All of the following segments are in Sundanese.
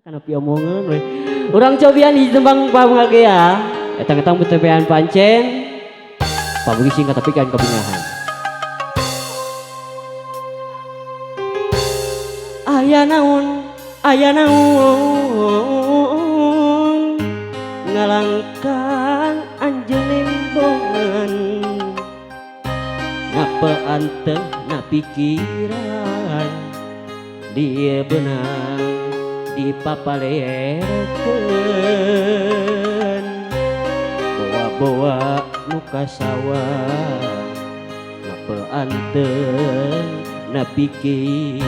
Karena piomongan we. Urang cobian di tembang pamagea. Etang-etang betebean pancen. Pabugi singkat tapi kan kabingahan. Aya naon ngalangkang anjeun bongan. Ngapaan teh na pikiran dia benang dipapalerkeun bawa-bawa muka sawah ngapaan teh na pikiran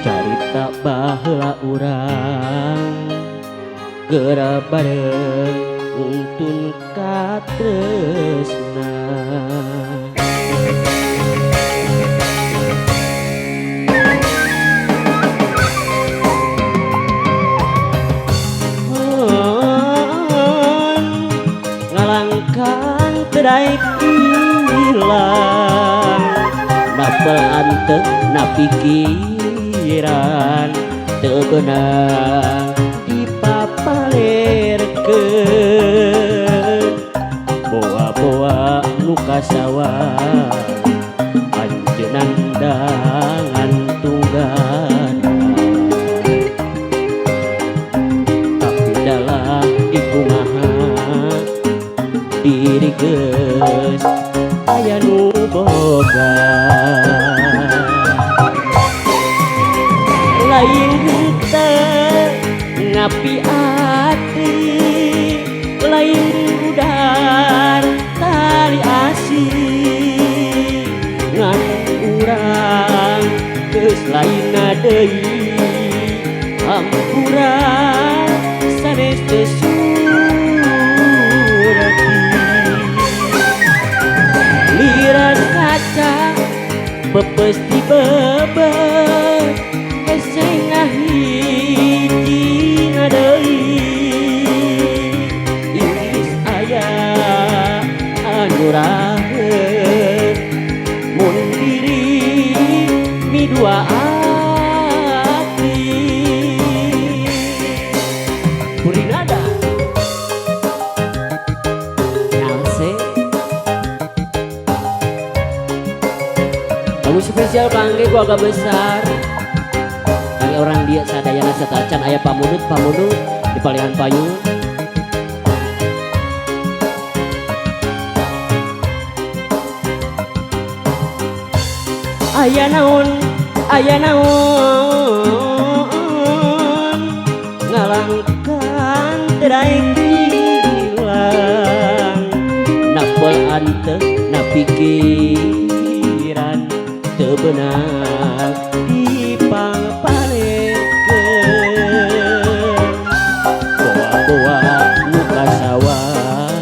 carita baheula urang geura bareng untun katresna. Ngalangkang tedaik ilang napel anteng na pikiran teu beunang dipapalerkeun boa-boa nuka sawah anjeunna dangan tunggadan tapi dalah dikumaha diri geus aya nu boga lain henteu ngapi ati lain udar tali asih ngan urang geus lainna deui hampuran sanes teu surati liran kaca pepes di bebet hese ngahiji ngadeui iris aya anu raheun mun diri mi dua ati purinada nyalse lagu spesial kangge keluarga besar kangge orang dia sadayana satacan aya pamunut di palihan payung. Aya naon ngalangkang teraing ilang napel anteng na pikiran teu beunang dipangpalerkeun boa-boa muka sawah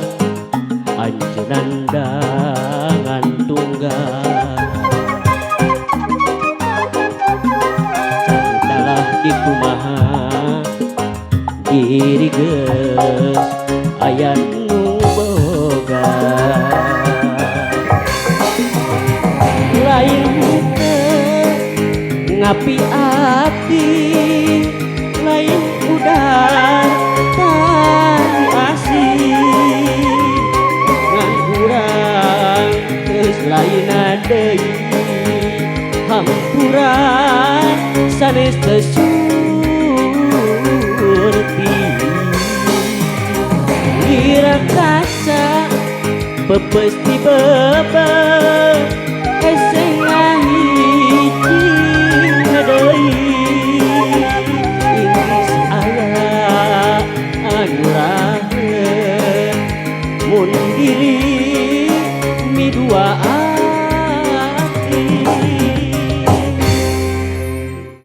anjeunan dangan tunggadan candalah dikumaha diri geus aya nu boga lain ngapi ati lain udar tali asih ngan urang geus lainna deui hampuran sanes teu surti lirang kaca pepes di bebet hese ngahiji ngadeui iris aya anu raheun mun diri mi dua